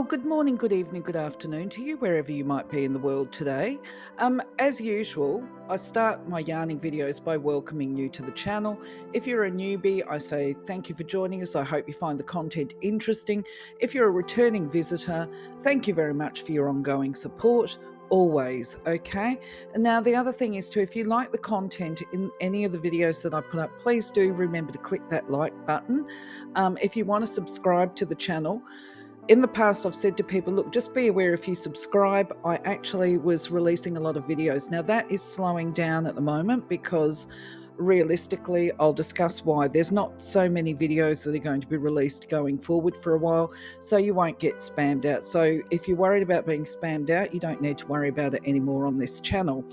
Well, good morning, good evening, good afternoon to you, wherever you might be in the world today. As usual, I start my yarning videos by welcoming you to the channel. If you're a newbie, I say thank you for joining us. I hope you find the content interesting. If you're a returning visitor, thank you very much for your ongoing support. Always, okay? And now the other thing is too, if you like the content in any of the videos that I put up, please do remember to click that like button. If you want to subscribe to the channel, in the past, I've said to people, look, just be aware if you subscribe, I actually was releasing a lot of videos. Now, that is slowing down at the moment because realistically, I'll discuss why. There's not so many videos that are going to be released going forward for a while, so you won't get spammed out. So if you're worried about being spammed out, you don't need to worry about it anymore on this channel.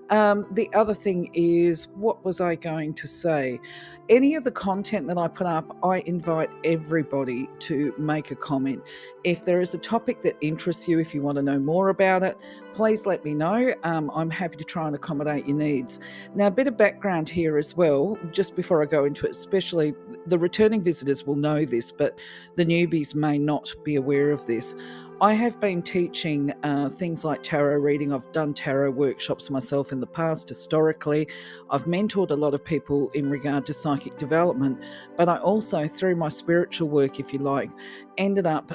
The other thing is, what was I going to say? Any of the content that I put up, I invite everybody to make a comment. If there is a topic that interests you, if you want to know more about it, please let me know. I'm happy to try and accommodate your needs. Now, a bit of background here as well, just before I go into it, especially the returning visitors will know this, but the newbies may not be aware of this. I have been teaching things like tarot reading. I've done tarot workshops myself in the past, historically. I've mentored a lot of people in regard to psychic development, but I also, through my spiritual work, if you like, ended up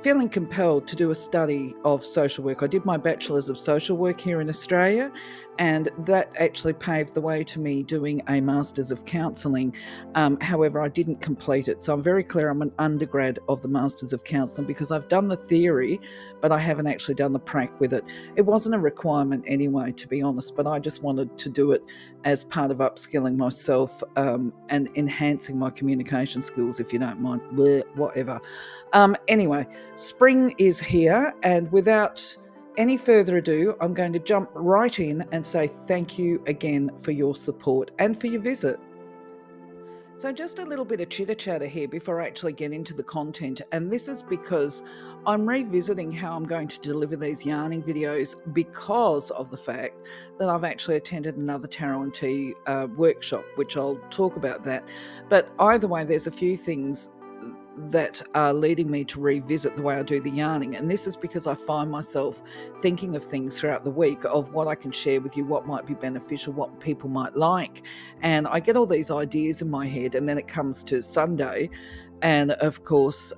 feeling compelled to do a study of social work. I did my Bachelor's of Social Work here in Australia, and that actually paved the way to me doing a Master's of Counselling. However, I didn't complete it. So I'm very clear I'm an undergrad of the Masters of Counselling because I've done the theory, but I haven't actually done the prac with it. It wasn't a requirement anyway, to be honest, but I just wanted to do it as part of upskilling myself and enhancing my communication skills, if you don't mind. Bleh, whatever. Anyway, spring is here, and without any further ado, I'm going to jump right in and say thank you again for your support and for your visit. So just a little bit of chitter chatter here before I actually get into the content, and this is because I'm revisiting how I'm going to deliver these yarning videos because of the fact that I've actually attended another tarot and tea workshop, which I'll talk about that. But either way, there's a few things that are leading me to revisit the way I do the yarning. And this is because I find myself thinking of things throughout the week of what I can share with you, what might be beneficial, what people might like. And I get all these ideas in my head, and then it comes to Sunday. And of course,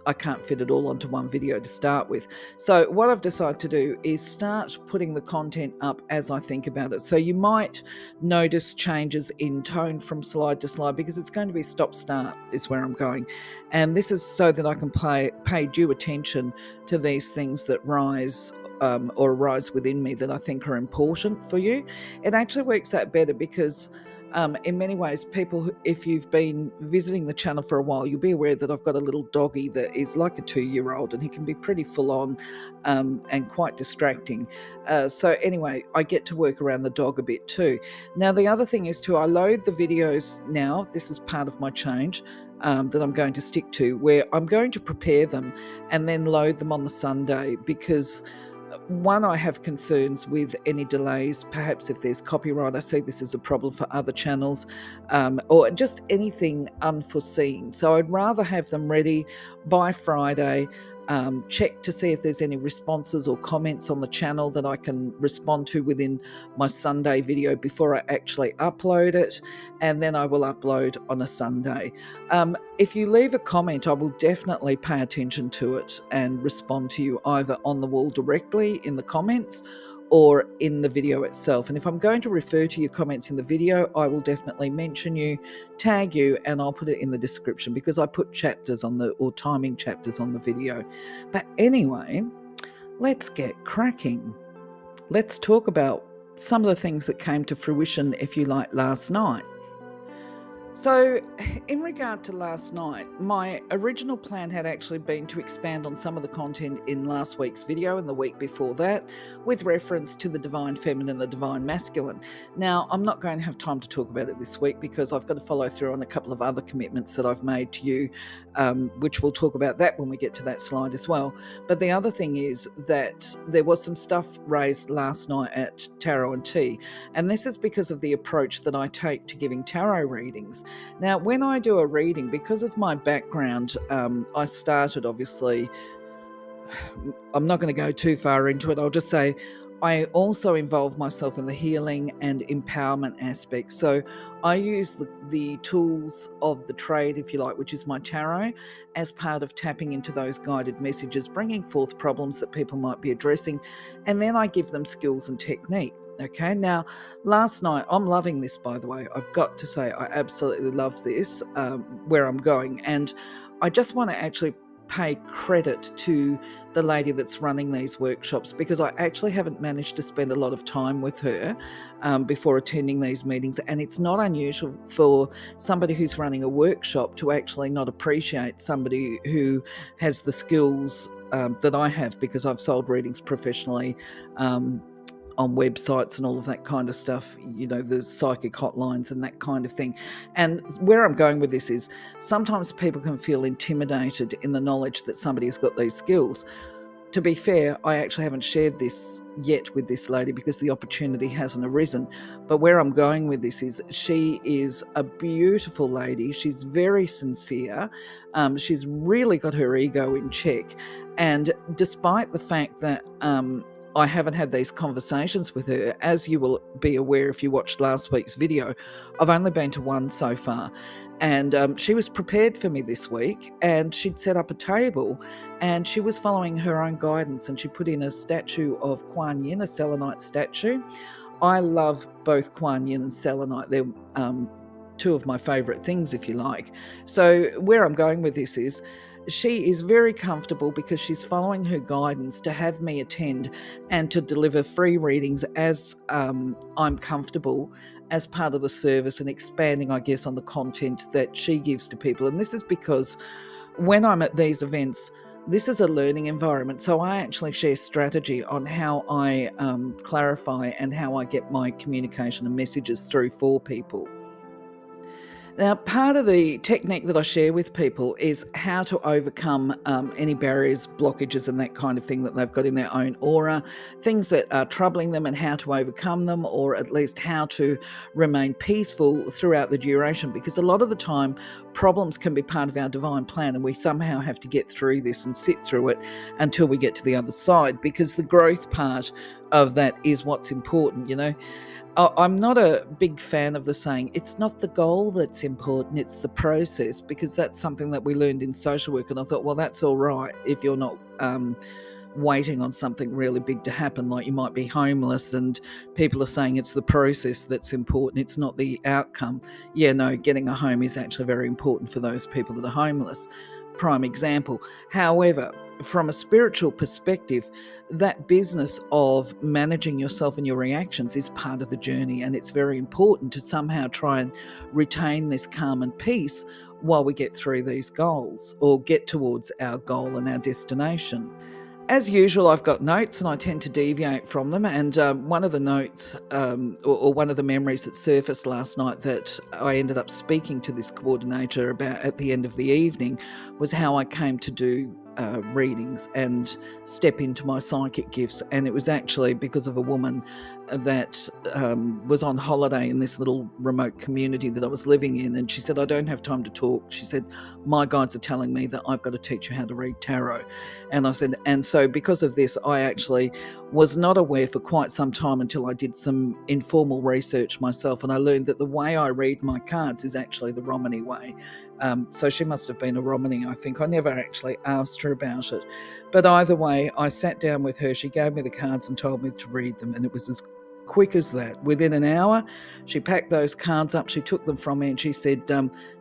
I can't fit it all onto one video to start with. So what I've decided to do is start putting the content up as I think about it. So you might notice changes in tone from slide to slide because it's going to be stop-start is where I'm going. And this is so that I can pay due attention to these things that rise or arise within me that I think are important for you. It actually works out better because in many ways, people, if you've been visiting the channel for a while, you'll be aware that I've got a little doggy that is like a 2-year-old, and he can be pretty full on and quite distracting. So anyway, I get to work around the dog a bit too. Now, the other thing is too, I load the videos now. This is part of my change that I'm going to stick to, where I'm going to prepare them and then load them on the Sunday because one, I have concerns with any delays. Perhaps if there's copyright, I see this as a problem for other channels, or just anything unforeseen. So I'd rather have them ready by Friday. Check to see if there's any responses or comments on the channel that I can respond to within my Sunday video before I actually upload it, and then I will upload on a Sunday. If you leave a comment, I will definitely pay attention to it and respond to you either on the wall directly in the comments or in the video itself. And if I'm going to refer to your comments in the video, I will definitely mention you, tag you, and I'll put it in the description because I put chapters on or timing chapters on the video. But anyway, let's get cracking. Let's talk about some of the things that came to fruition, if you like, last night. So in regard to last night, my original plan had actually been to expand on some of the content in last week's video and the week before that with reference to the divine feminine and the divine masculine. Now, I'm not going to have time to talk about it this week because I've got to follow through on a couple of other commitments that I've made to you, which we'll talk about that when we get to that slide as well. But the other thing is that there was some stuff raised last night at Tarot and Tea, and this is because of the approach that I take to giving tarot readings. Now, when I do a reading, because of my background, I started obviously, I'm not going to go too far into it. I'll just say I also involve myself in the healing and empowerment aspect. So I use the tools of the trade, if you like, which is my tarot, as part of tapping into those guided messages, bringing forth problems that people might be addressing. And then I give them skills and technique. Okay. Now, last night, I'm loving this, by the way. I've got to say, I absolutely love this, where I'm going. And I just want to actually pay credit to the lady that's running these workshops, because I actually haven't managed to spend a lot of time with her before attending these meetings. And it's not unusual for somebody who's running a workshop to actually not appreciate somebody who has the skills that I have, because I've sold readings professionally on websites and all of that kind of stuff, the psychic hotlines and that kind of thing. And where I'm going with this is sometimes people can feel intimidated in the knowledge that somebody has got these skills. To be fair, I actually haven't shared this yet with this lady because the opportunity hasn't arisen. But where I'm going with this is she is a beautiful lady. She's very sincere. She's really got her ego in check. And despite the fact that I haven't had these conversations with her, as you will be aware if you watched last week's video, I've only been to one so far. And she was prepared for me this week, and she'd set up a table, and she was following her own guidance, and she put in a statue of Kuan Yin, a selenite statue. I love both Kuan Yin and selenite. They're two of my favourite things, if you like. So where I'm going with this is she is very comfortable, because she's following her guidance, to have me attend and to deliver free readings as I'm comfortable, as part of the service, and expanding, I guess, on the content that she gives to people. And this is because when I'm at these events, this is a learning environment. So I actually share strategy on how I clarify and how I get my communication and messages through for people. Now, part of the technique that I share with people is how to overcome any barriers, blockages, and that kind of thing that they've got in their own aura, things that are troubling them, and how to overcome them, or at least how to remain peaceful throughout the duration. Because a lot of the time, problems can be part of our divine plan, and we somehow have to get through this and sit through it until we get to the other side, because the growth part of that is what's important, I'm not a big fan of the saying, it's not the goal that's important, it's the process, because that's something that we learned in social work. And I thought, well, that's all right if you're not waiting on something really big to happen, like you might be homeless and people are saying it's the process that's important, it's not the outcome. Yeah, no, getting a home is actually very important for those people that are homeless. Prime example. However, from a spiritual perspective, that business of managing yourself and your reactions is part of the journey, and it's very important to somehow try and retain this calm and peace while we get through these goals, or get towards our goal and our destination. As usual, I've got notes and I tend to deviate from them. And one of the notes or one of the memories that surfaced last night that I ended up speaking to this coordinator about at the end of the evening was how I came to do readings and step into my psychic gifts. And it was actually because of a woman that was on holiday in this little remote community that I was living in. And she said, I don't have time to talk. She said, my guides are telling me that I've got to teach you how to read tarot. And I said, and so because of this, I actually was not aware for quite some time until I did some informal research myself. And I learned that the way I read my cards is actually the Romany way. So she must have been a Romany, I think. I never actually asked her about it. But either way, I sat down with her. She gave me the cards and told me to read them. And it was as quick as that. Within an hour, she packed those cards up. She took them from me and she said,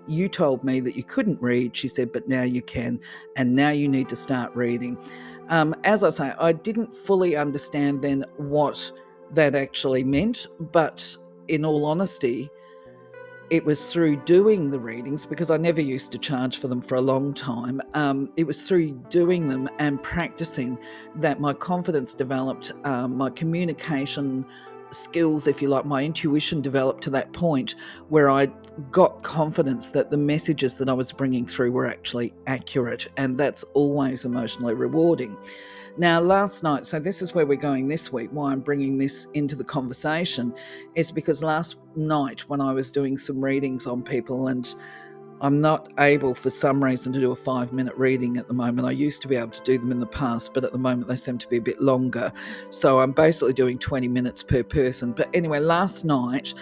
you told me that you couldn't read. She said, but now you can. And now you need to start reading. As I say, I didn't fully understand then what that actually meant. But in all honesty, it was through doing the readings, because I never used to charge for them for a long time. It was through doing them and practicing that my confidence developed, my communication skills, if you like, my intuition developed to that point where I got confidence that the messages that I was bringing through were actually accurate, and that's always emotionally rewarding. Now, last night, so this is where we're going this week, why I'm bringing this into the conversation, is because last night when I was doing some readings on people, and I'm not able for some reason to do a 5-minute reading at the moment. I used to be able to do them in the past, but at the moment they seem to be a bit longer. So I'm basically doing 20 minutes per person. But anyway, last night,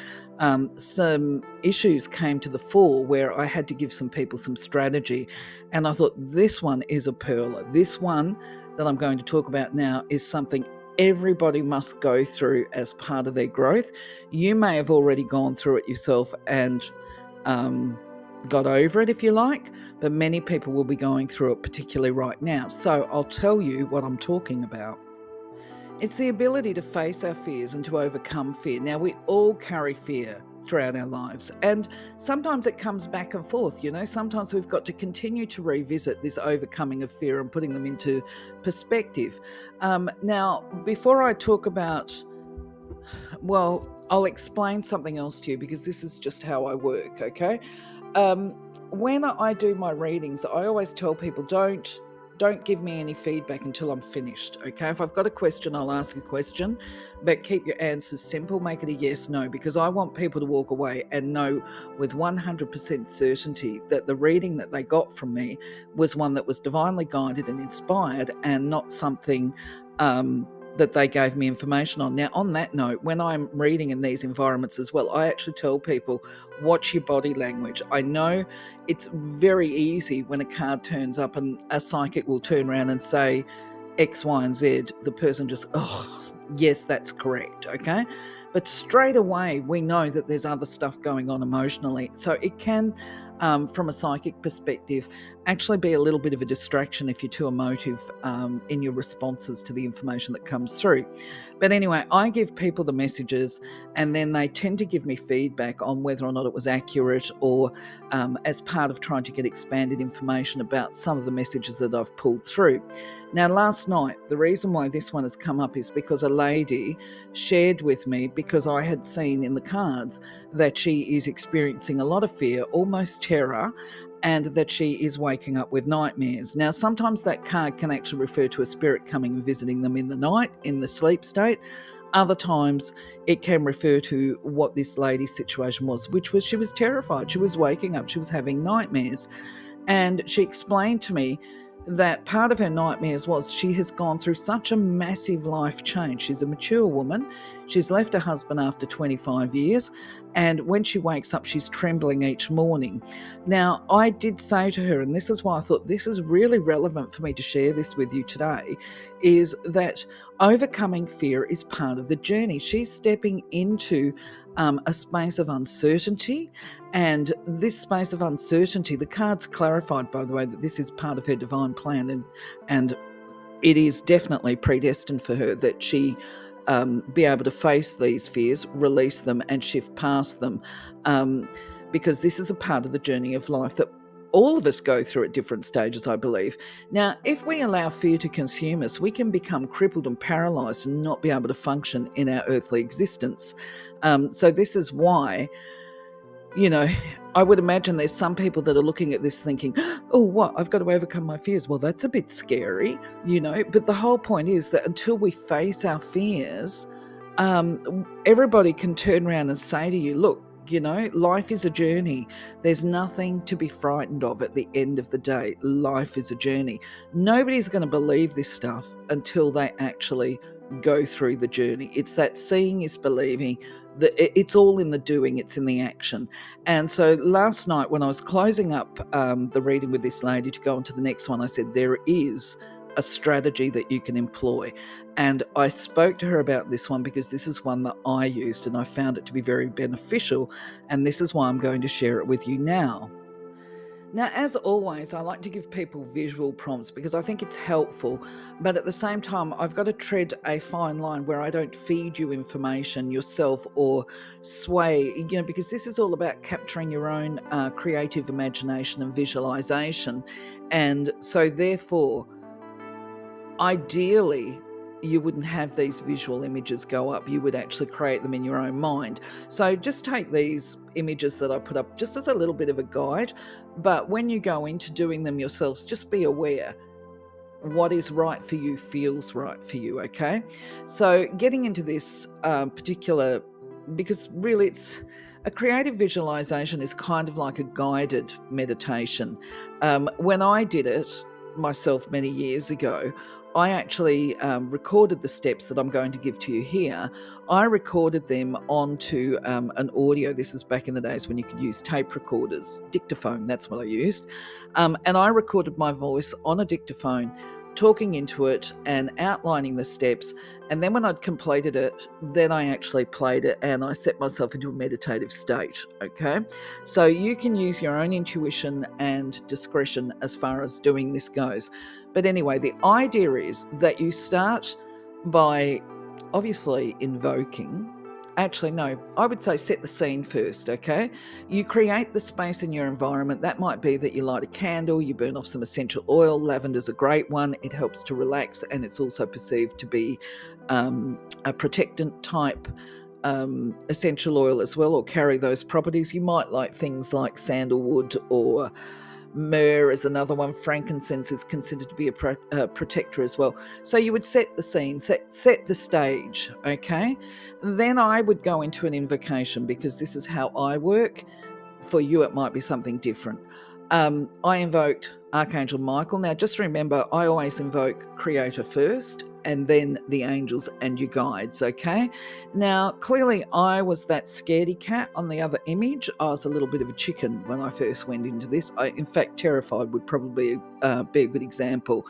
some issues came to the fore where I had to give some people some strategy. And I thought this one is a pearler. This one that I'm going to talk about now is something everybody must go through as part of their growth. You may have already gone through it yourself and got over it, if you like, but many people will be going through it, particularly right now. So I'll tell you what I'm talking about. It's the ability to face our fears and to overcome fear. Now, we all carry fear throughout our lives, and sometimes it comes back and forth. Sometimes we've got to continue to revisit this overcoming of fear and putting them into perspective. Now, before I talk about, well, I'll explain something else to you, because this is just how I work, okay? When I do my readings, I always tell people don't give me any feedback until I'm finished, okay? If I've got a question, I'll ask a question, but keep your answers simple. Make it a yes, no, because I want people to walk away and know with 100% certainty that the reading that they got from me was one that was divinely guided and inspired, and not something that they gave me information on. Now, on that note, when I'm reading in these environments as well, I actually tell people, watch your body language. I know it's very easy when a card turns up and a psychic will turn around and say X, Y, and Z. The person just, oh, yes, that's correct, okay? But straight away, we know that there's other stuff going on emotionally. So it can, from a psychic perspective, actually be a little bit of a distraction if you're too emotive in your responses to the information that comes through. But anyway, I give people the messages, and then they tend to give me feedback on whether or not it was accurate, or as part of trying to get expanded information about some of the messages that I've pulled through. Now, last night, the reason why this one has come up is because a lady shared with me, because I had seen in the cards that she is experiencing a lot of fear, almost terror, and that she is waking up with nightmares. Now, sometimes that card can actually refer to a spirit coming and visiting them in the night, in the sleep state. Other times it can refer to what this lady's situation was, which was she was terrified. She was waking up, she was having nightmares. And she explained to me that part of her nightmares was she has gone through such a massive life change. She's a mature woman. She's left her husband after 25 years. And when she wakes up, she's trembling each morning. Now, I did say to her, and this is why I thought this is really relevant for me to share this with you today, is that overcoming fear is part of the journey. She's stepping into a space of uncertainty. And this space of uncertainty, the cards clarified, by the way, that this is part of her divine plan, and it is definitely predestined for her that she be able to face these fears, release them, and shift past them, because this is a part of the journey of life that all of us go through at different stages, I believe. Now, if we allow fear to consume us, we can become crippled and paralyzed and not be able to function in our earthly existence. So this is why, I would imagine there's some people that are looking at this thinking, oh, what? I've got to overcome my fears. Well, that's a bit scary, but the whole point is that until we face our fears, everybody can turn around and say to you, look, life is a journey. There's nothing to be frightened of at the end of the day. Life is a journey. Nobody's going to believe this stuff until they actually go through the journey. It's that seeing is believing. It's all in the doing, it's in the action. And so last night when I was closing up the reading with this lady to go on to the next one, I said, there is a strategy that you can employ. And I spoke to her about this one because this is one that I used and I found it to be very beneficial. And this is why I'm going to share it with you now. Now, as always, I like to give people visual prompts because I think it's helpful, but at the same time, I've got to tread a fine line where I don't feed you information yourself or sway, because this is all about capturing your own creative imagination and visualization. And so therefore, ideally, you wouldn't have these visual images go up. You would actually create them in your own mind. So just take these images that I put up just as a little bit of a guide. But when you go into doing them yourselves, just be aware what is right for you feels right for you, okay? So getting into this particular, because really it's a creative visualization is kind of like a guided meditation. When I did it myself many years ago, I actually recorded the steps that I'm going to give to you here. I recorded them onto an audio. This is back in the days when you could use tape recorders, dictaphone, that's what I used. And I recorded my voice on a dictaphone, talking into it and outlining the steps. And then when I'd completed it, then I actually played it and I set myself into a meditative state, okay? So you can use your own intuition and discretion as far as doing this goes. But anyway, the idea is that you start by obviously invoking. Actually, no, I would say set the scene first, okay? You create the space in your environment. That might be that you light a candle, you burn off some essential oil. Lavender's a great one. It helps to relax, and it's also perceived to be a protectant type essential oil as well, or carry those properties. You might like things like sandalwood, or myrrh is another one. Frankincense is considered to be a protector as well. So you would set the scene, set the stage, okay? Then I would go into an invocation, because this is how I work. For you, it might be something different. I invoked Archangel Michael. Now, just remember, I always invoke Creator first, and then the angels and your guides, okay? Now, clearly, I was that scaredy cat on the other image. I was a little bit of a chicken when I first went into this. In fact, terrified would probably be a good example.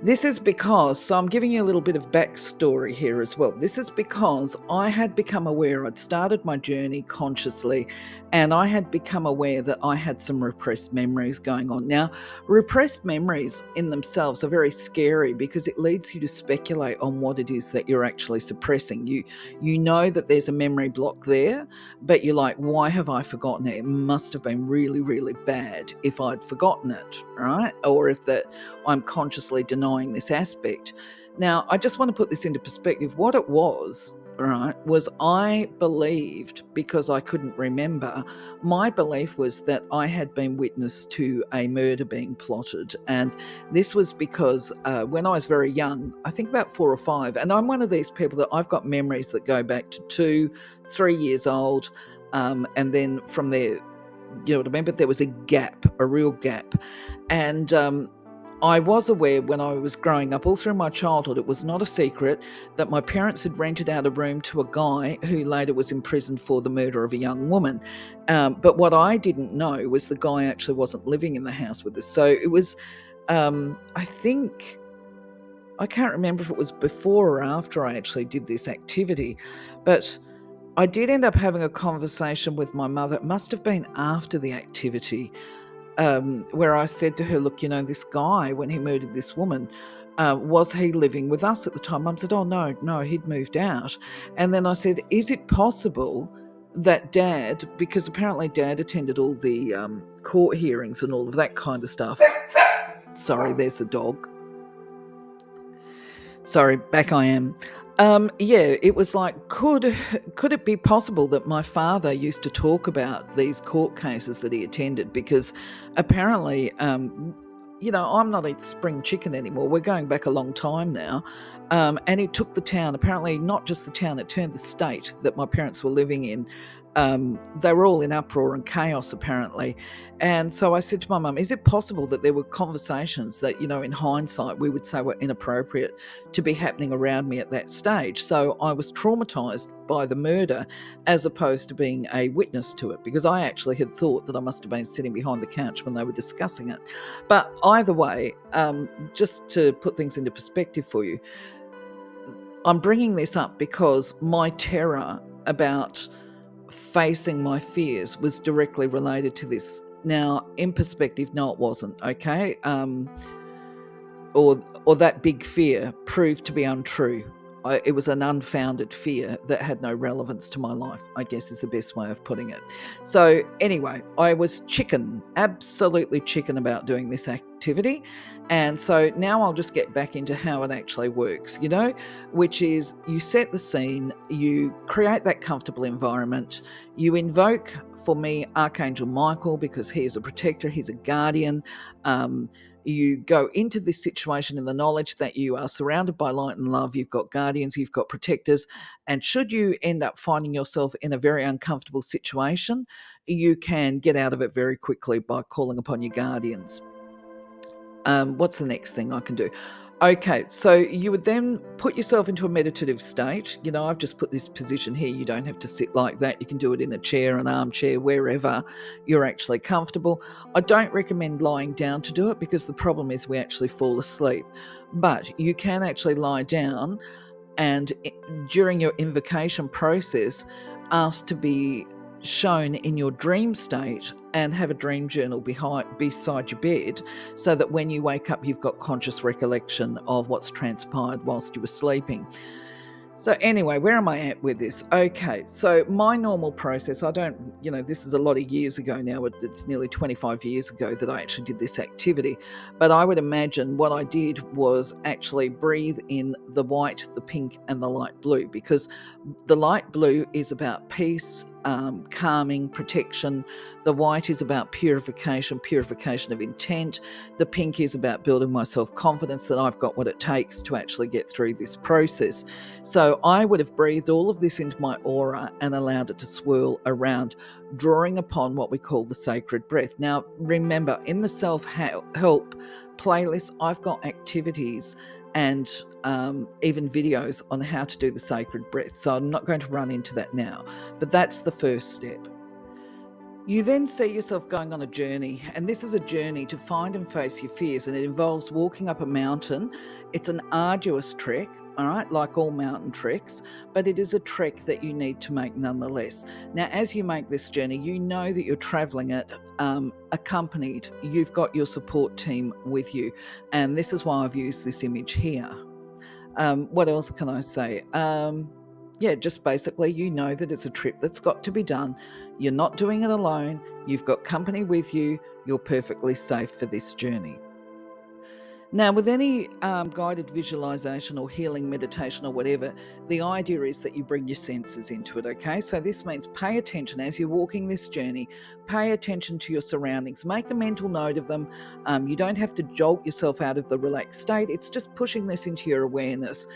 This is because, so I'm giving you a little bit of backstory here as well. This is because I had become aware, I'd started my journey consciously, and I had become aware that I had some repressed memories going on. Now, repressed memories in themselves are very scary, because it leads you to speculate on what it is that you're actually suppressing. You know that there's a memory block there, but you're like, why have I forgotten it? It must have been really, really bad if I'd forgotten it, right? Or if that I'm consciously denying this aspect. Now, I just want to put this into perspective. What it was, right, was I believed, because I couldn't remember, my belief was that I had been witness to a murder being plotted. And this was because when I was very young, I think about 4 or 5, and I'm one of these people that I've got memories that go back to 2, 3 years old. And then from there, you know what I mean? But there was a gap, a real gap. And I was aware when I was growing up, all through my childhood, it was not a secret that my parents had rented out a room to a guy who later was imprisoned for the murder of a young woman. But what I didn't know was the guy actually wasn't living in the house with us. So it was, I think, I can't remember if it was before or after I actually did this activity, but I did end up having a conversation with my mother. It must have been after the activity, where I said to her, look, you know, this guy, when he murdered this woman, was he living with us at the time? Mum said, oh, no, he'd moved out. And then I said, is it possible that Dad, because apparently Dad attended all the court hearings and all of that kind of stuff. Sorry, there's the dog. Sorry, back I am. Yeah, it was like, could it be possible that my father used to talk about these court cases that he attended? Because apparently, you know, I'm not a spring chicken anymore. We're going back a long time now. And it took the town, apparently not just the town, it turned the state that my parents were living in. They were all in uproar and chaos, apparently. And so I said to my mum, is it possible that there were conversations that, you know, in hindsight, we would say were inappropriate to be happening around me at that stage? So I was traumatised by the murder as opposed to being a witness to it, because I actually had thought that I must have been sitting behind the couch when they were discussing it. But either way, just to put things into perspective for you, I'm bringing this up because my terror about facing my fears was directly related to this. Now, in perspective, no, it wasn't, okay? Or that big fear proved to be untrue. it was an unfounded fear that had no relevance to my life, I guess is the best way of putting it. So anyway, I was absolutely chicken about doing this activity. And so now I'll just get back into how it actually works, which is you set the scene, you create that comfortable environment, you invoke, for me, Archangel Michael, because he is a protector, he's a guardian. You go into this situation in the knowledge that you are surrounded by light and love, you've got guardians, you've got protectors, and should you end up finding yourself in a very uncomfortable situation, you can get out of it very quickly by calling upon your guardians. What's the next thing I can do? Okay, so you would then put yourself into a meditative state. I've just put this position here. You don't have to sit like that. You can do it in a chair, an armchair, wherever you're actually comfortable. I don't recommend lying down to do it because the problem is we actually fall asleep. But you can actually lie down and during your invocation process, ask to be shown in your dream state and have a dream journal beside your bed so that when you wake up, you've got conscious recollection of what's transpired whilst you were sleeping. So anyway, where am I at with this? Okay, so my normal process, this is a lot of years ago now, it's nearly 25 years ago that I actually did this activity, but I would imagine what I did was actually breathe in the white, the pink, and the light blue, because the light blue is about peace, calming, protection. The white is about purification of intent. The pink is about building my self-confidence that I've got what it takes to actually get through this process. So I would have breathed all of this into my aura and allowed it to swirl around, drawing upon what we call the sacred breath. Now, remember, in the self-help playlist, I've got activities and even videos on how to do the sacred breath. So I'm not going to run into that now, but that's the first step. You then see yourself going on a journey, and this is a journey to find and face your fears, and it involves walking up a mountain. It's an arduous trek, all right, like all mountain treks, but it is a trek that you need to make nonetheless. Now, as you make this journey, you know that you're traveling it accompanied. You've got your support team with you, and this is why I've used this image here. What else can I say? Just basically, you know that it's a trip that's got to be done. You're not doing it alone. You've got company with you. You're perfectly safe for this journey. Now, with any guided visualization or healing meditation or whatever, the idea is that you bring your senses into it, okay? So this means pay attention as you're walking this journey. Pay attention to your surroundings. Make a mental note of them. You don't have to jolt yourself out of the relaxed state. It's just pushing this into your awareness.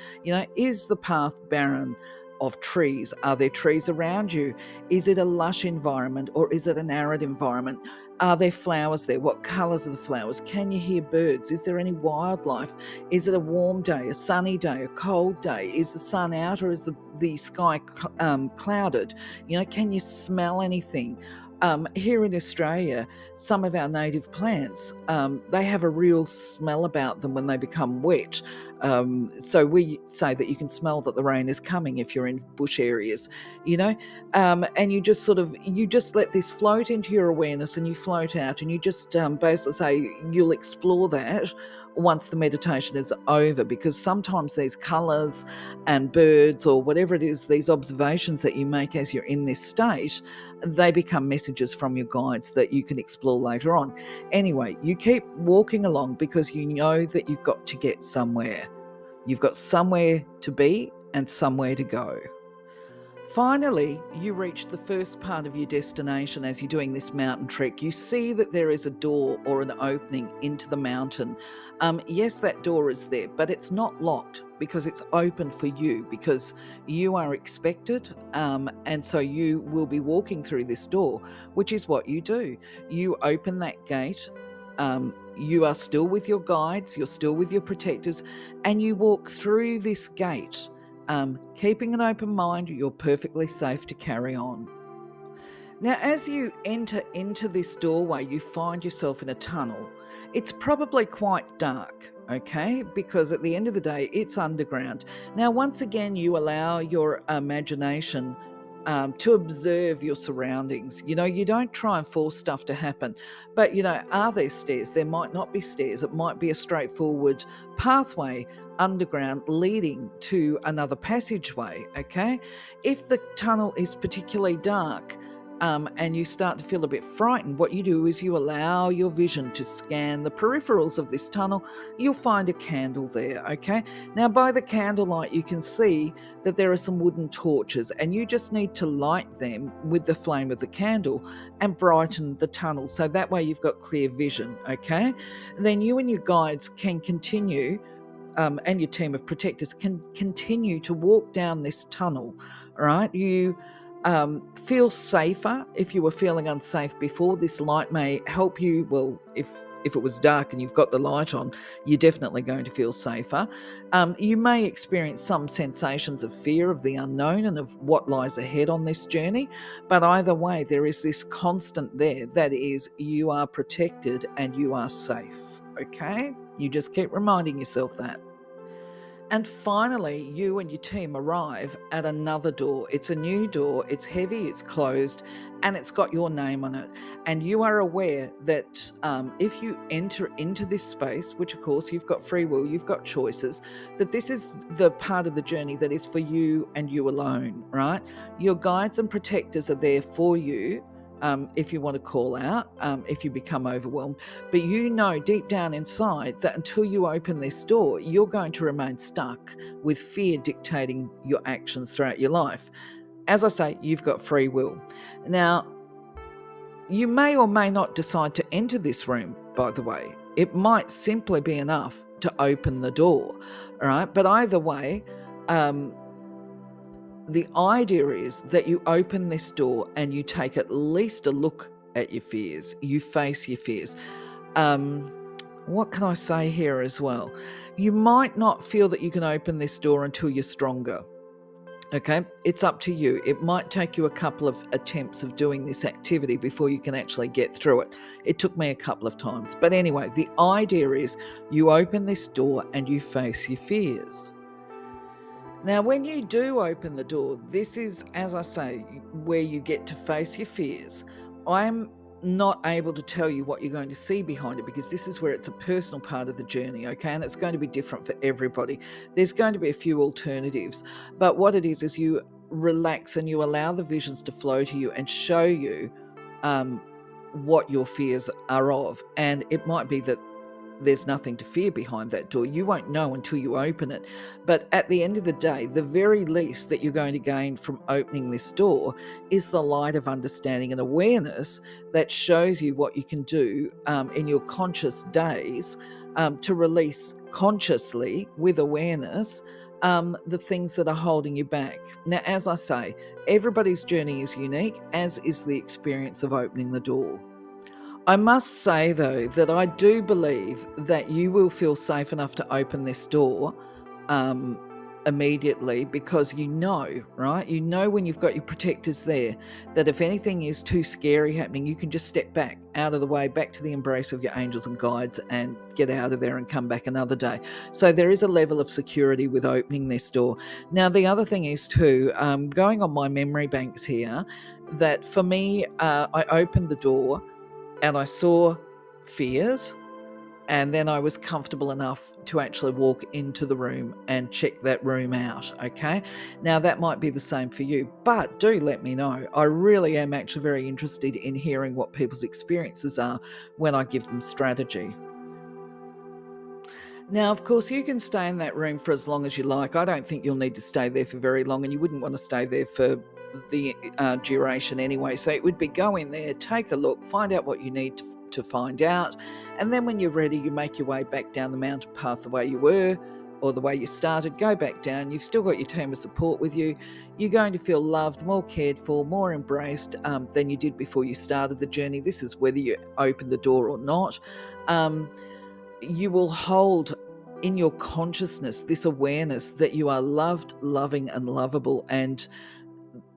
Is the path barren of trees? Are there trees around you? Is it a lush environment or is it an arid environment? Are there flowers there? What colours are the flowers? Can you hear birds? Is there any wildlife? Is it a warm day, a sunny day, a cold day? Is the sun out or is the sky clouded? Can you smell anything? Here in Australia, some of our native plants, they have a real smell about them when they become wet. So we say that you can smell that the rain is coming if you're in bush areas, and you just let this float into your awareness and you float out and you just basically say you'll explore that once the meditation is over, because sometimes these colours and birds or whatever it is, these observations that you make as you're in this state, they become messages from your guides that you can explore later on. Anyway, you keep walking along because you know that you've got to get somewhere. You've got somewhere to be and somewhere to go. Finally, you reach the first part of your destination as you're doing this mountain trek. You see that there is a door or an opening into the mountain. Yes, that door is there, but it's not locked because it's open for you, because you are expected, and so you will be walking through this door, which is what you do. You open that gate. You are still with your guides, you're still with your protectors, and you walk through this gate. Keeping an open mind, you're perfectly safe to carry on. Now, as you enter into this doorway, you find yourself in a tunnel. It's probably quite dark, okay? Because at the end of the day, it's underground. Now, once again, you allow your imagination to observe your surroundings. You don't try and force stuff to happen. But, are there stairs? There might not be stairs. It might be a straightforward pathway underground leading to another passageway, okay? If the tunnel is particularly dark, and you start to feel a bit frightened, what you do is you allow your vision to scan the peripherals of this tunnel. You'll find a candle there, okay? Now, by the candlelight, you can see that there are some wooden torches, and you just need to light them with the flame of the candle and brighten the tunnel. So that way you've got clear vision, okay? And then you and your guides can continue, and your team of protectors can continue to walk down this tunnel, all right? You feel safer if you were feeling unsafe before. This light may help you. Well, if it was dark and you've got the light on, you're definitely going to feel safer. You may experience some sensations of fear of the unknown and of what lies ahead on this journey, but either way, there is this constant there that is, you are protected and you are safe, okay? You just keep reminding yourself that. And finally, you and your team arrive at another door. It's a new door, it's heavy, it's closed, and it's got your name on it. And you are aware that if you enter into this space, which of course you've got free will, you've got choices, that this is the part of the journey that is for you and you alone, right? Your guides and protectors are there for you. If you want to call out, if you become overwhelmed. But you know deep down inside that until you open this door, you're going to remain stuck with fear dictating your actions throughout your life. As I say, you've got free will. Now, you may or may not decide to enter this room, by the way. It might simply be enough to open the door, all right? But either way, the idea is that you open this door and you take at least a look at your fears. You face your fears. What can I say here as well? You might not feel that you can open this door until you're stronger. Okay, it's up to you. It might take you a couple of attempts of doing this activity before you can actually get through it. It took me a couple of times. But anyway, the idea is you open this door and you face your fears. Now, when you do open the door, this is, as I say, where you get to face your fears. I'm not able to tell you what you're going to see behind it because this is where it's a personal part of the journey, okay? And it's going to be different for everybody. There's going to be a few alternatives, but what it is you relax and you allow the visions to flow to you and show you what your fears are of. And it might be that there's nothing to fear behind that door. You won't know until you open it. But at the end of the day, the very least that you're going to gain from opening this door is the light of understanding and awareness that shows you what you can do in your conscious days to release consciously with awareness the things that are holding you back. Now, as I say, everybody's journey is unique, as is the experience of opening the door. I must say, though, that I do believe that you will feel safe enough to open this door immediately because you know, right? You know when you've got your protectors there that if anything is too scary happening, you can just step back out of the way, back to the embrace of your angels and guides and get out of there and come back another day. So there is a level of security with opening this door. Now, the other thing is too, going on my memory banks here, that for me, I opened the door and I saw fears, and then I was comfortable enough to actually walk into the room and check that room out, okay? Now, that might be the same for you, but do let me know. I really am actually very interested in hearing what people's experiences are when I give them strategy. Now, of course, you can stay in that room for as long as you like. I don't think you'll need to stay there for very long, and you wouldn't want to stay there for the duration anyway. So it would be go in there, take a look, find out what you need to find out, and then when you're ready, you make your way back down the mountain path the way you were or the way you started, go back down. You've still got your team of support with you. You're going to feel loved, more cared for, more embraced than you did before you started the journey. This is whether you open the door or not. You will hold in your consciousness this awareness that you are loved, loving, and lovable, and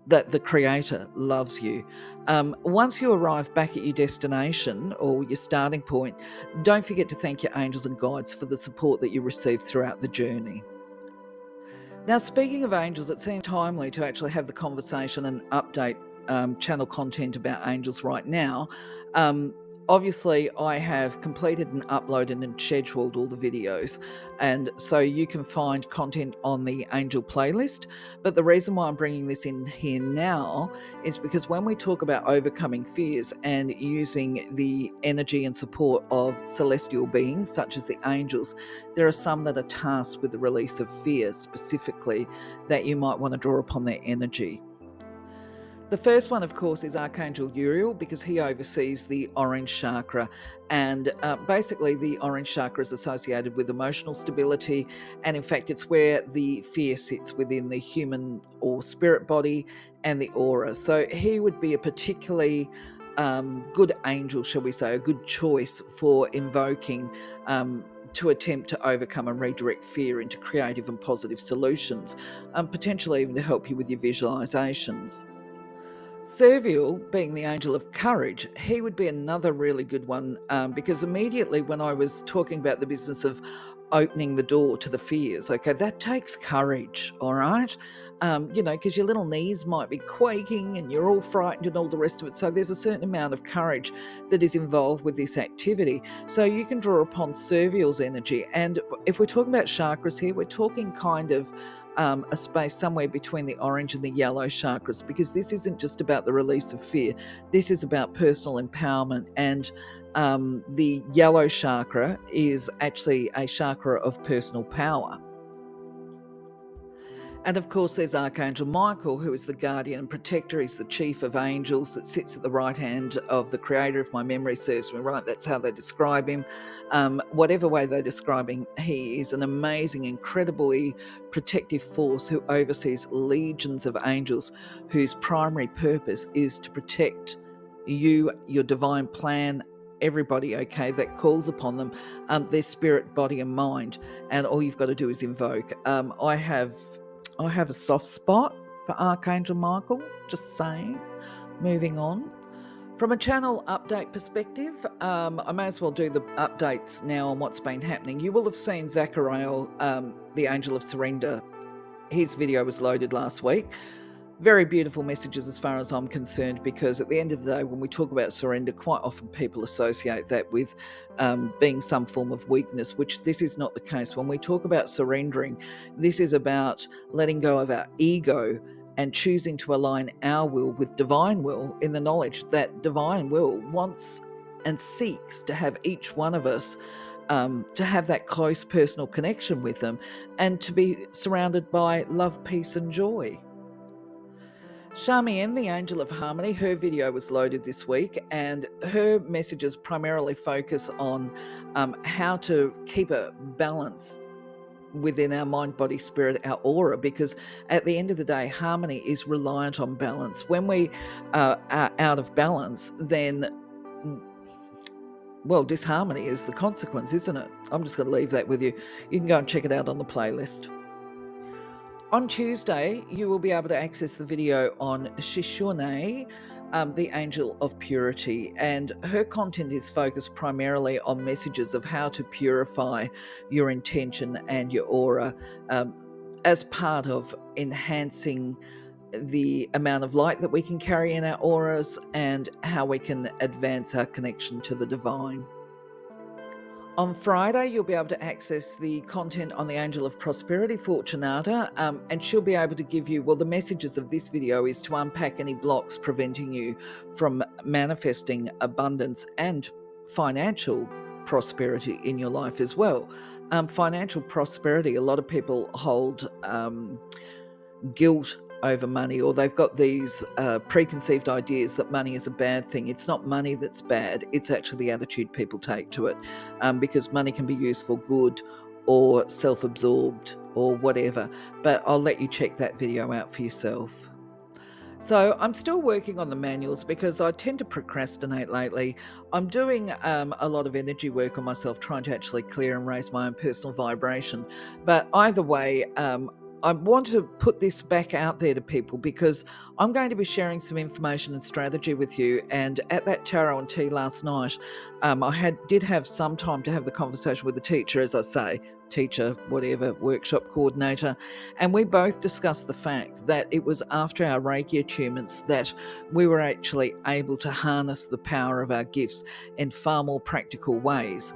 that the Creator loves you. Once you arrive back at your destination or your starting point, don't forget to thank your angels and guides for the support that you received throughout the journey. Now, speaking of angels, it seems timely to actually have the conversation and update channel content about angels right now. Obviously, I have completed and uploaded and scheduled all the videos, and so you can find content on the Angel playlist. But the reason why I'm bringing this in here now is because when we talk about overcoming fears and using the energy and support of celestial beings, such as the angels, there are some that are tasked with the release of fear specifically that you might want to draw upon their energy. The first one, of course, is Archangel Uriel, because he oversees the orange chakra. And basically, the orange chakra is associated with emotional stability. And in fact, it's where the fear sits within the human or spirit body and the aura. So he would be a particularly good angel, shall we say, a good choice for invoking to attempt to overcome and redirect fear into creative and positive solutions, potentially even to help you with your visualizations. Cerviel, being the angel of courage, he would be another really good one, because immediately when I was talking about the business of opening the door to the fears, okay, that takes courage, all right? Because your little knees might be quaking and you're all frightened and all the rest of it. So there's a certain amount of courage that is involved with this activity. So you can draw upon Cerviel's energy. And if we're talking about chakras here, we're talking kind of a space somewhere between the orange and the yellow chakras, because this isn't just about the release of fear. This is about personal empowerment. And the yellow chakra is actually a chakra of personal power. And of course, there's Archangel Michael, who is the guardian and protector. He's the chief of angels that sits at the right hand of the Creator, if my memory serves me right. That's how they describe him. Whatever way they describe him, he is an amazing, incredibly protective force who oversees legions of angels whose primary purpose is to protect you, your divine plan, everybody, okay, that calls upon them, their spirit, body, and mind. And all you've got to do is invoke. I have a soft spot for Archangel Michael, just saying. Moving on. From a channel update perspective, I may as well do the updates now on what's been happening. You will have seen Zacharel, the Angel of Surrender. His video was loaded last week. Very beautiful messages as far as I'm concerned, because at the end of the day, when we talk about surrender, quite often people associate that with being some form of weakness, which this is not the case. When we talk about surrendering, this is about letting go of our ego and choosing to align our will with divine will, in the knowledge that divine will wants and seeks to have each one of us to have that close personal connection with them and to be surrounded by love, peace, and joy. Charmienne, the Angel of Harmony, her video was loaded this week, and her messages primarily focus on how to keep a balance within our mind, body, spirit, our aura, because at the end of the day, harmony is reliant on balance. When we are out of balance, then, well, disharmony is the consequence, isn't it? I'm just going to leave that with you. You can go and check it out on the playlist. On Tuesday, you will be able to access the video on Shishune, the Angel of Purity, and her content is focused primarily on messages of how to purify your intention and your aura as part of enhancing the amount of light that we can carry in our auras and how we can advance our connection to the divine. On Friday, you'll be able to access the content on the Angel of Prosperity, Fortunata, and she'll be able to give you, well, the messages of this video is to unpack any blocks preventing you from manifesting abundance and financial prosperity in your life as well. Financial prosperity, a lot of people hold guilt over money, or they've got these preconceived ideas that money is a bad thing. It's not money that's bad, it's actually the attitude people take to it, because money can be used for good or self-absorbed or whatever, but I'll let you check that video out for yourself. So I'm still working on the manuals because I tend to procrastinate lately. I'm doing a lot of energy work on myself, trying to actually clear and raise my own personal vibration. But either way, I want to put this back out there to people because I'm going to be sharing some information and strategy with you. And at that tarot and tea last night, I did have some time to have the conversation with the teacher, as I say. teacher, whatever, workshop coordinator, and we both discussed the fact that it was after our Reiki attunements that we were actually able to harness the power of our gifts in far more practical ways.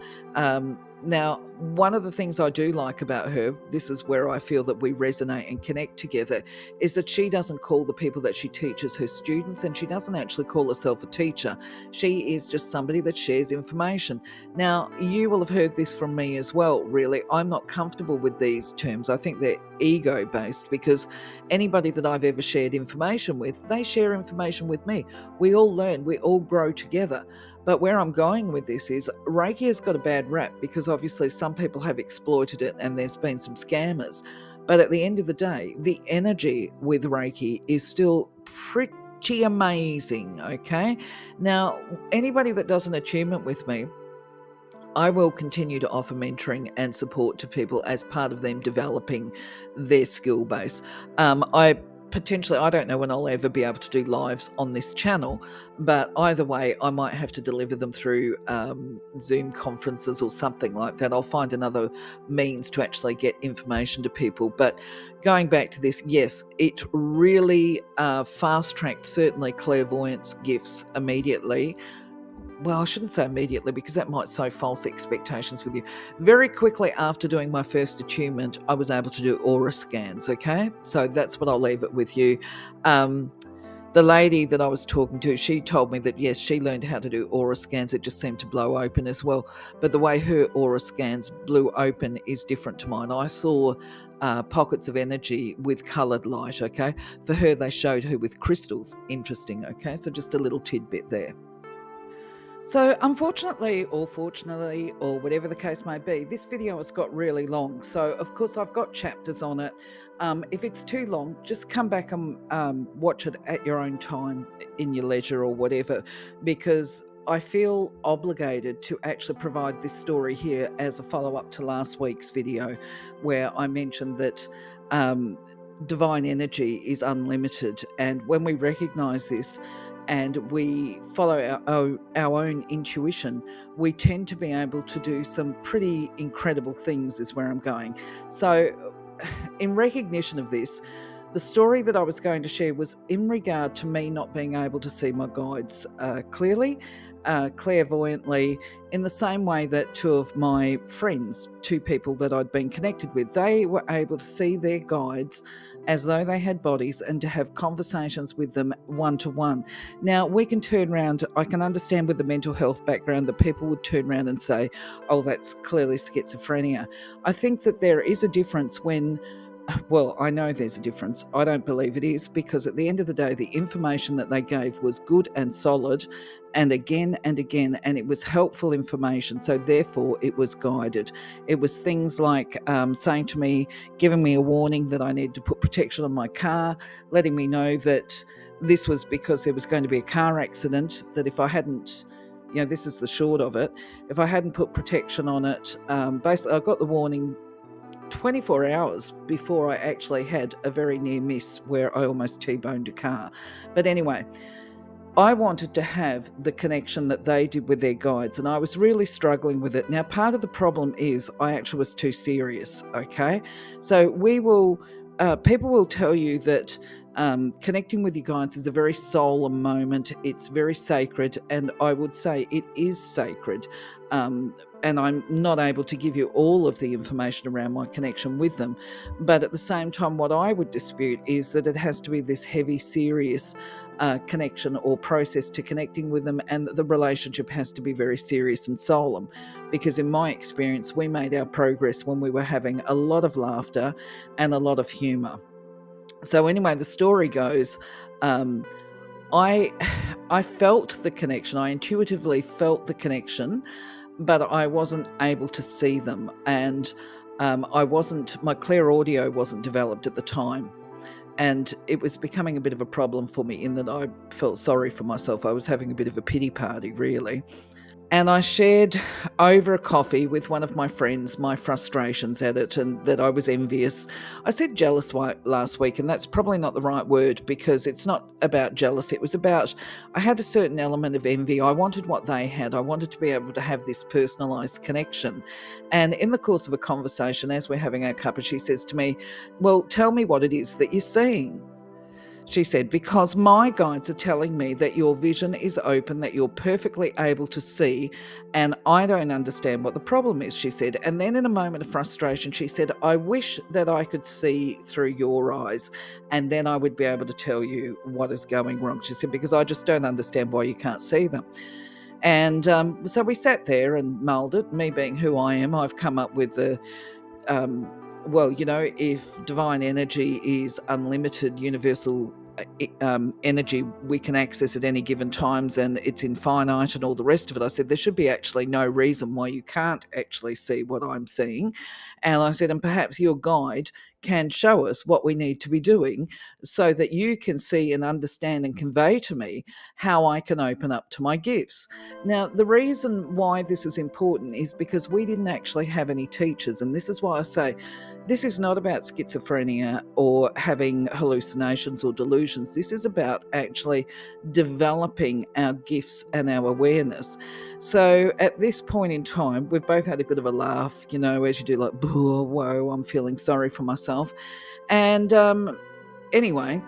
Now, one of the things I do like about her, this is where I feel that we resonate and connect together, is that she doesn't call the people that she teaches her students, and she doesn't actually call herself a teacher. She is just somebody that shares information. Now, you will have heard this from me as well, really. I'm not comfortable with these terms. I think they're ego-based, because anybody that I've ever shared information with, they share information with me. We all learn, we all grow together. But where I'm going with this is Reiki has got a bad rap because obviously some people have exploited it and there's been some scammers. But at the end of the day, the energy with Reiki is still pretty amazing, okay? Now, anybody that does an attunement with me, I will continue to offer mentoring and support to people as part of them developing their skill base. I don't know when I'll ever be able to do lives on this channel, but either way, I might have to deliver them through Zoom conferences or something like that. I'll find another means to actually get information to people. But going back to this, yes, it really fast-tracked certainly clairvoyance gifts immediately. Well, I shouldn't say immediately because that might sow false expectations with you. Very quickly after doing my first attunement, I was able to do aura scans, okay? So that's what I'll leave it with you. The lady that I was talking to, she told me that, yes, she learned how to do aura scans. It just seemed to blow open as well. But the way her aura scans blew open is different to mine. I saw pockets of energy with coloured light, okay? For her, they showed her with crystals. Interesting, okay? So just a little tidbit there. So unfortunately, or fortunately, or whatever the case may be, this video has got really long. So of course I've got chapters on it. If it's too long, just come back and watch it at your own time in your leisure or whatever, because I feel obligated to actually provide this story here as a follow-up to last week's video, where I mentioned that divine energy is unlimited. And when we recognize this, and we follow our own intuition, we tend to be able to do some pretty incredible things, is where I'm going. So in recognition of this, the story that I was going to share was in regard to me not being able to see my guides clearly, clairvoyantly, in the same way that two of my friends, two people that I'd been connected with, they were able to see their guides as though they had bodies and to have conversations with them one-to-one. Now, we can turn around, I can understand with the mental health background that people would turn around and say, oh, that's clearly schizophrenia. I think that there is a difference when, well, I know there's a difference. I don't believe it is, because at the end of the day, the information that they gave was good and solid, and again, and it was helpful information. So therefore, it was guided. It was things like saying to me, giving me a warning that I needed to put protection on my car, letting me know that this was because there was going to be a car accident, that if I hadn't, this is the short of it, if I hadn't put protection on it, basically I got the warning 24 hours before I actually had a very near miss where I almost T-boned a car. But anyway, I wanted to have the connection that they did with their guides, and I was really struggling with it. Now, part of the problem is I actually was too serious, okay? So people will tell you that connecting with your guides is a very solemn moment. It's very sacred, and I would say it is sacred. And I'm not able to give you all of the information around my connection with them. But at the same time, what I would dispute is that it has to be this heavy, serious connection or process to connecting with them, and the relationship has to be very serious and solemn. Because in my experience, we made our progress when we were having a lot of laughter and a lot of humour. So anyway, the story goes, I felt the connection. I intuitively felt the connection, but I wasn't able to see them, and my clear audio wasn't developed at the time. And it was becoming a bit of a problem for me in that I felt sorry for myself. I was having a bit of a pity party, really. And I shared over a coffee with one of my friends my frustrations at it and that I was envious. I said jealous last week, and that's probably not the right word because it's not about jealous. It was about, I had a certain element of envy. I wanted what they had. I wanted to be able to have this personalized connection. And in the course of a conversation, as we're having our cuppa, she says to me, "Well, tell me what it is that you're seeing." She said, "Because my guides are telling me that your vision is open, that you're perfectly able to see, and I don't understand what the problem is," she said. And then in a moment of frustration, she said, "I wish that I could see through your eyes, and then I would be able to tell you what is going wrong." She said, "Because I just don't understand why you can't see them." And so we sat there and mulled it. Me being who I am, I've come up with the um, well, if divine energy is unlimited, universal energy, we can access at any given times and it's infinite and all the rest of it. I said, there should be actually no reason why you can't actually see what I'm seeing. And I said, and perhaps your guide can show us what we need to be doing so that you can see and understand and convey to me how I can open up to my gifts. Now, the reason why this is important is because we didn't actually have any teachers. And this is why I say this is not about schizophrenia or having hallucinations or delusions. This is about actually developing our gifts and our awareness. So at this point in time, we've both had a bit of a laugh, as you do, like, whoa, I'm feeling sorry for myself. And anyway,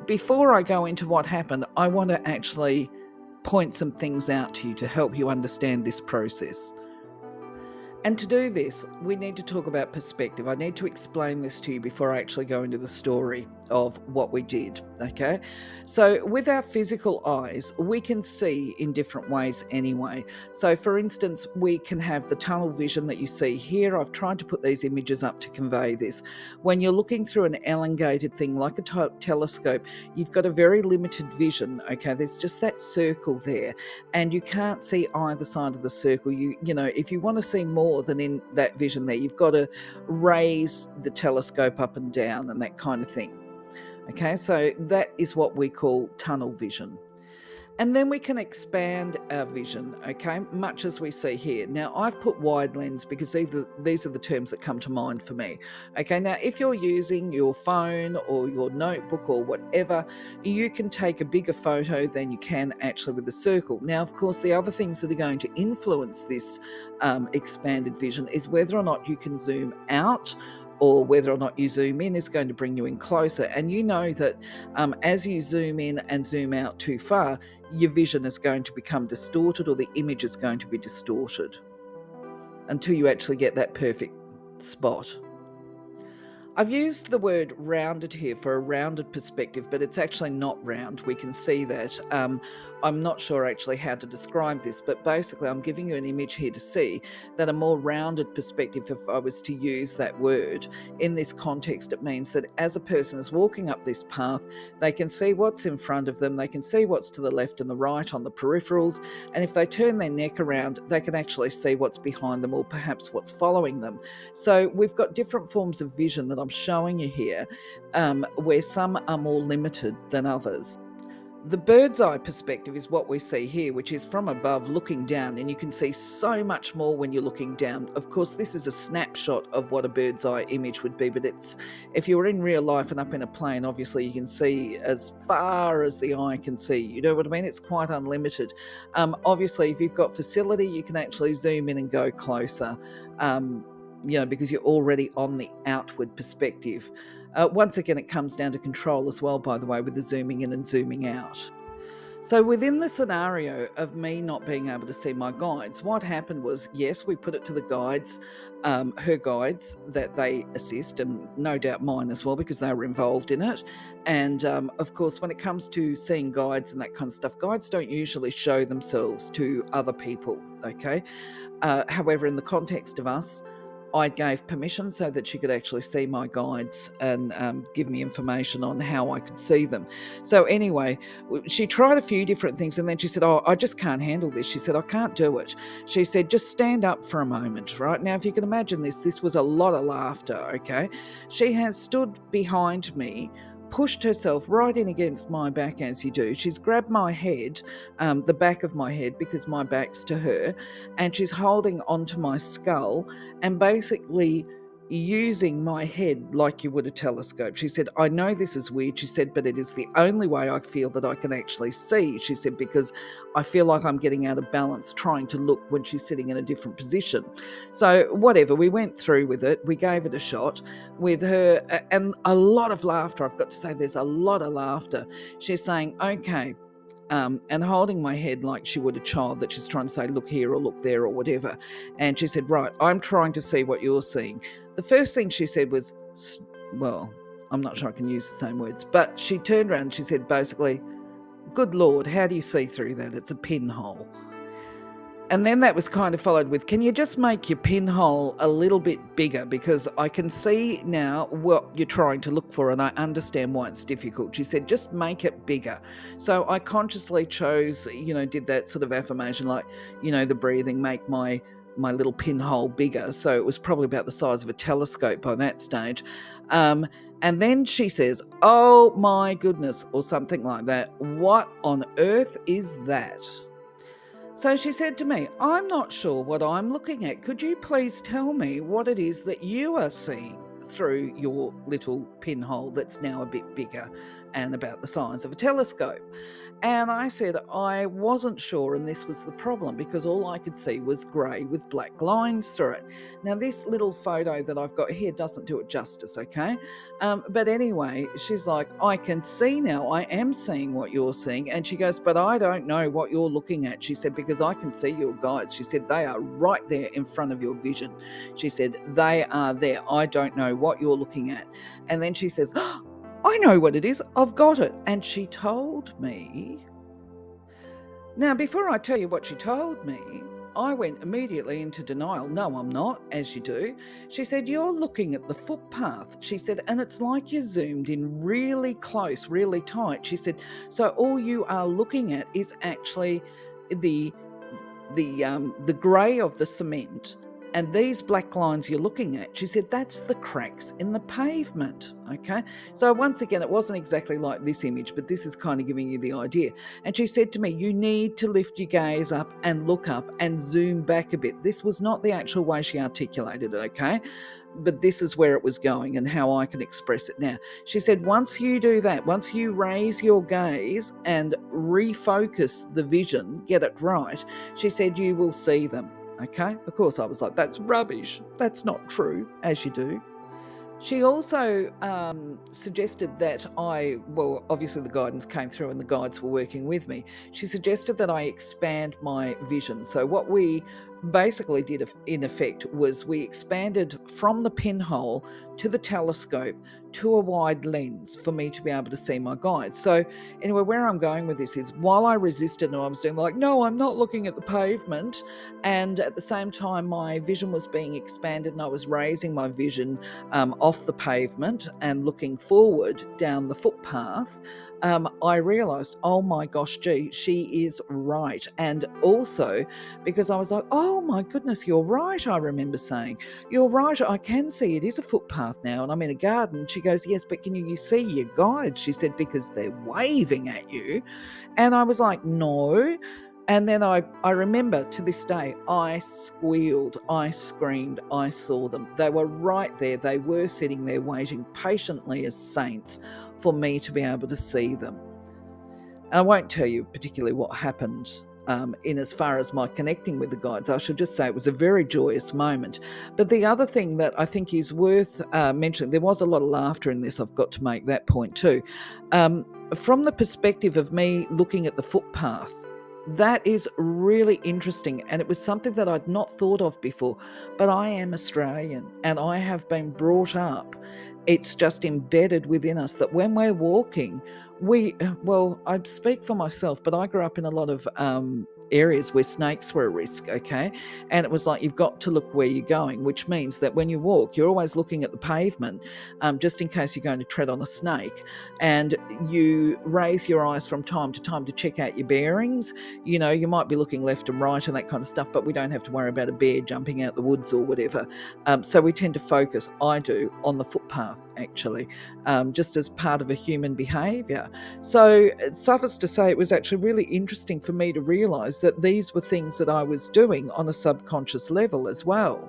before I go into what happened, I want to actually point some things out to you to help you understand this process. And to do this, we need to talk about perspective. I need to explain this to you before I actually go into the story of what we did, okay? So with our physical eyes, we can see in different ways anyway. So for instance, we can have the tunnel vision that you see here. I've tried to put these images up to convey this. When you're looking through an elongated thing like a telescope, you've got a very limited vision, okay? There's just that circle there, and you can't see either side of the circle. If you want to see more than in that vision there, you've got to raise the telescope up and down and that kind of thing. Okay, so that is what we call tunnel vision. And then we can expand our vision, okay, much as we see here. Now, I've put wide lens because these are the terms that come to mind for me. Okay, now if you're using your phone or your notebook or whatever, you can take a bigger photo than you can actually with the circle. Now, of course, the other things that are going to influence this expanded vision is whether or not you can zoom out or whether or not you zoom in is going to bring you in closer. And you know that as you zoom in and zoom out too far, your vision is going to become distorted or the image is going to be distorted until you actually get that perfect spot. I've used the word rounded here for a rounded perspective, but it's actually not round. We can see that. I'm not sure actually how to describe this, but basically I'm giving you an image here to see that a more rounded perspective, if I was to use that word in this context, it means that as a person is walking up this path, they can see what's in front of them, they can see what's to the left and the right on the peripherals, and if they turn their neck around, they can actually see what's behind them or perhaps what's following them. So we've got different forms of vision that I'm showing you here, where some are more limited than others. The bird's eye perspective is what we see here, which is from above looking down, and you can see so much more when you're looking down. Of course, this is a snapshot of what a bird's eye image would be, but if you were in real life and up in a plane, obviously you can see as far as the eye can see. You know what I mean? It's quite unlimited. Obviously, if you've got facility, you can actually zoom in and go closer. Because you're already on the outward perspective. Once again, it comes down to control as well, by the way, with the zooming in and zooming out. So within the scenario of me not being able to see my guides, what happened was, yes, we put it to the guides, her guides, that they assist, and no doubt mine as well, because they were involved in it. And of course, when it comes to seeing guides and that kind of stuff, guides don't usually show themselves to other people, okay? However, in the context of us, I gave permission so that she could actually see my guides and give me information on how I could see them. So anyway, she tried a few different things and then she said, "Oh, I just can't handle this." She said, "I can't do it." She said, "Just stand up for a moment," right? Now, if you can imagine this was a lot of laughter, okay? She has stood behind me pushed herself right in against my back, as you do. She's grabbed my head, the back of my head, because my back's to her, and she's holding onto my skull and basically using my head like you would a telescope. She said, I know this is weird, she said, but it is the only way I feel that I can actually see, she said, because I feel like I'm getting out of balance trying to look when she's sitting in a different position. So whatever, we went through with it. We gave it a shot with her, and a lot of laughter. I've got to say, there's a lot of laughter. She's saying, okay, and holding my head like she would a child that she's trying to say, look here or look there or whatever. And she said, right, I'm trying to see what you're seeing. The first thing she said was, well, I'm not sure I can use the same words, but she turned around and she said basically, good Lord, how do you see through that? It's a pinhole. And then that was kind of followed with, can you just make your pinhole a little bit bigger? Because I can see now what you're trying to look for and I understand why it's difficult. She said, just make it bigger. So I consciously chose, did that sort of affirmation, like, the breathing, make my little pinhole bigger. So it was probably about the size of a telescope by that stage. And then she says, oh my goodness, or something like that. What on earth is that? So she said to me, I'm not sure what I'm looking at. Could you please tell me what it is that you are seeing through your little pinhole that's now a bit bigger and about the size of a telescope? And I said I wasn't sure, and this was the problem, because all I could see was grey with black lines through it. Now, this little photo that I've got here doesn't do it justice, okay? But anyway, she's like, I can see now, I am seeing what you're seeing. And she goes, but I don't know what you're looking at. She said, because I can see your guides. She said, they are right there in front of your vision. She said, they are there. I don't know what you're looking at. And then she says, oh, I know what it is. I've got it. And she told me. Now, before I tell you what she told me, I went immediately into denial. No, I'm not, as you do. She said, you're looking at the footpath. She said, and it's like you're zoomed in really close, really tight. She said, so all you are looking at is actually the grey of the cement. And these black lines you're looking at, she said, that's the cracks in the pavement, okay? So once again, it wasn't exactly like this image, but this is kind of giving you the idea. And she said to me, you need to lift your gaze up and look up and zoom back a bit. This was not the actual way she articulated it, okay? But this is where it was going and how I can express it now. She said, once you do that, once you raise your gaze and refocus the vision, get it right, she said, you will see them. Okay, of course I was like, that's rubbish. That's not true, as you do. She also suggested that obviously the guidance came through and the guides were working with me. She suggested that I expand my vision. So what we basically did in effect was we expanded from the pinhole to the telescope to a wide lens for me to be able to see my guides. So anyway, where I'm going with this is, while I resisted and I was doing like, no, I'm not looking at the pavement, and at the same time my vision was being expanded and I was raising my vision off the pavement and looking forward down the footpath, I realised, oh my gosh, gee, she is right. And also because I was like, oh my goodness, you're right, I remember saying. You're right, I can see it is a footpath now and I'm in a garden. She goes, yes, but can you see your guides? She said, because they're waving at you. And I was like, no. And then I remember to this day, I squealed, I screamed, I saw them. They were right there. They were sitting there waiting patiently as saints for me to be able to see them. And I won't tell you particularly what happened in as far as my connecting with the guides. I should just say it was a very joyous moment. But the other thing that I think is worth mentioning, there was a lot of laughter in this, I've got to make that point too. From the perspective of me looking at the footpath, that is really interesting, and it was something that I'd not thought of before. But I am Australian and I have been brought up, it's just embedded within us that when we're walking, I speak for myself, but I grew up in a lot of areas where snakes were a risk, okay? And it was like, you've got to look where you're going, which means that when you walk, you're always looking at the pavement, just in case you're going to tread on a snake. And you raise your eyes from time to time to check out your bearings. You know, you might be looking left and right and that kind of stuff, but we don't have to worry about a bear jumping out the woods or whatever. So we tend to focus, I do, on the footpath, actually, just as part of a human behaviour. So suffice to say, it was actually really interesting for me to realise that these were things that I was doing on a subconscious level as well.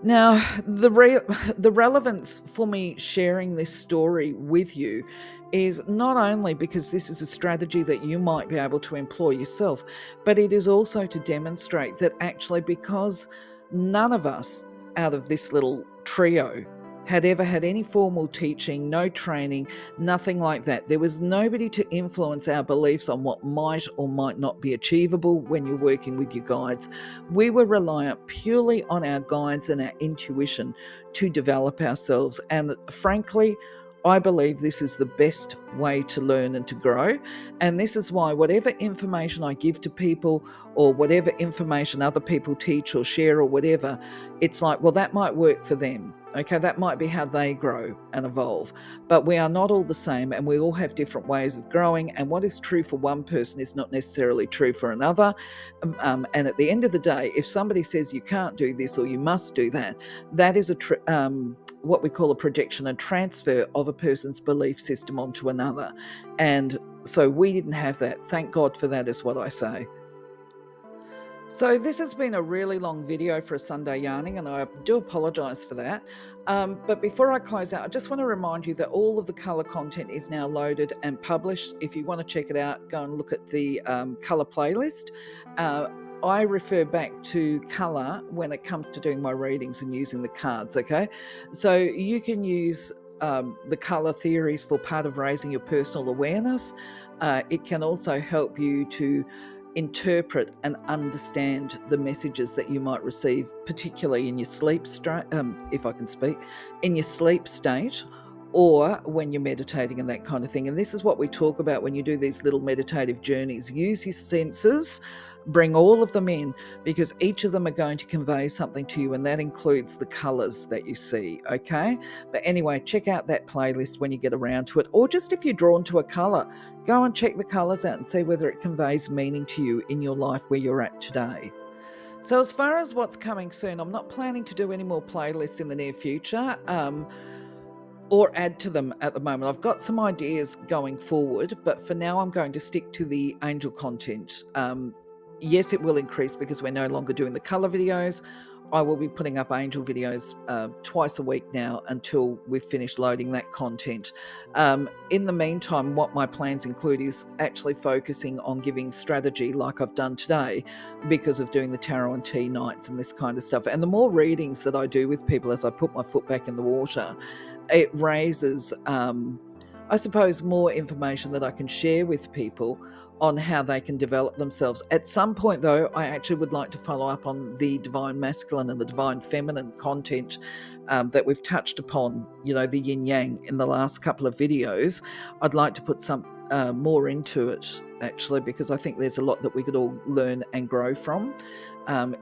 Now, the relevance for me sharing this story with you is not only because this is a strategy that you might be able to employ yourself, but it is also to demonstrate that actually, because none of us out of this little trio had ever had any formal teaching, no training, nothing like that. There was nobody to influence our beliefs on what might or might not be achievable when you're working with your guides. We were reliant purely on our guides and our intuition to develop ourselves. And frankly, I believe this is the best way to learn and to grow. And this is why whatever information I give to people, or whatever information other people teach or share or whatever, it's like, well, that might work for them. Okay, that might be how they grow and evolve. But we are not all the same, and we all have different ways of growing. And what is true for one person is not necessarily true for another. And at the end of the day, if somebody says you can't do this or you must do that, that is what we call a projection and transfer of a person's belief system onto another. And so we didn't have that. Thank God for that, is what I say. So this has been a really long video for a Sunday yarning, and I do apologise for that. But before I close out, I just want to remind you that all of the colour content is now loaded and published. If you want to check it out, go and look at the colour playlist. I refer back to colour when it comes to doing my readings and using the cards, okay? So you can use the colour theories for part of raising your personal awareness. It can also help you to interpret and understand the messages that you might receive, particularly in your sleep if I can speak, in your sleep state, or when you're meditating and that kind of thing. And this is what we talk about when you do these little meditative journeys. Use your senses, bring all of them in, because each of them are going to convey something to you, and that includes the colors that you see, okay? But anyway, check out that playlist when you get around to it, or just if you're drawn to a color, go and check the colors out and see whether it conveys meaning to you in your life where you're at today. So as far as what's coming soon, I'm not planning to do any more playlists in the near future. Or add to them at the moment. I've got some ideas going forward, but for now I'm going to stick to the angel content. Yes, it will increase because we're no longer doing the color videos. I will be putting up angel videos twice a week now until we've finished loading that content. In the meantime, what my plans include is actually focusing on giving strategy like I've done today, because of doing the tarot and tea nights and this kind of stuff. And the more readings that I do with people as I put my foot back in the water, it raises, I suppose, more information that I can share with people on how they can develop themselves. At some point, though, I actually would like to follow up on the divine masculine and the divine feminine content that we've touched upon, you know, the yin yang in the last couple of videos. I'd like to put some more into it, actually, because I think there's a lot that we could all learn and grow from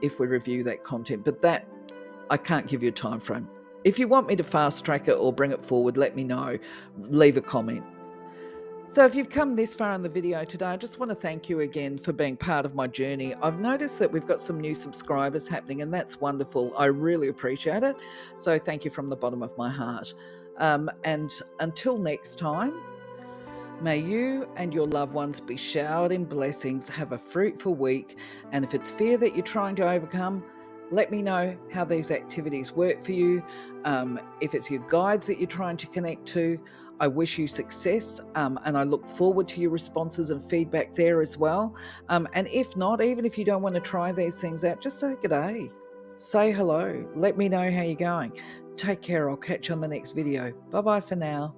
if we review that content. But that, I can't give you a time frame. If you want me to fast track it or bring it forward, let me know. Leave a comment. So if you've come this far in the video today, I just want to thank you again for being part of my journey. I've noticed that we've got some new subscribers happening, and that's wonderful. I really appreciate it. So thank you from the bottom of my heart. And until next time, may you and your loved ones be showered in blessings. Have a fruitful week. And if it's fear that you're trying to overcome, let me know how these activities work for you. If it's your guides that you're trying to connect to, I wish you success, and I look forward to your responses and feedback there as well. And if not, even if you don't want to try these things out, just say good day. Say hello. Let me know how you're going. Take care. I'll catch you on the next video. Bye-bye for now.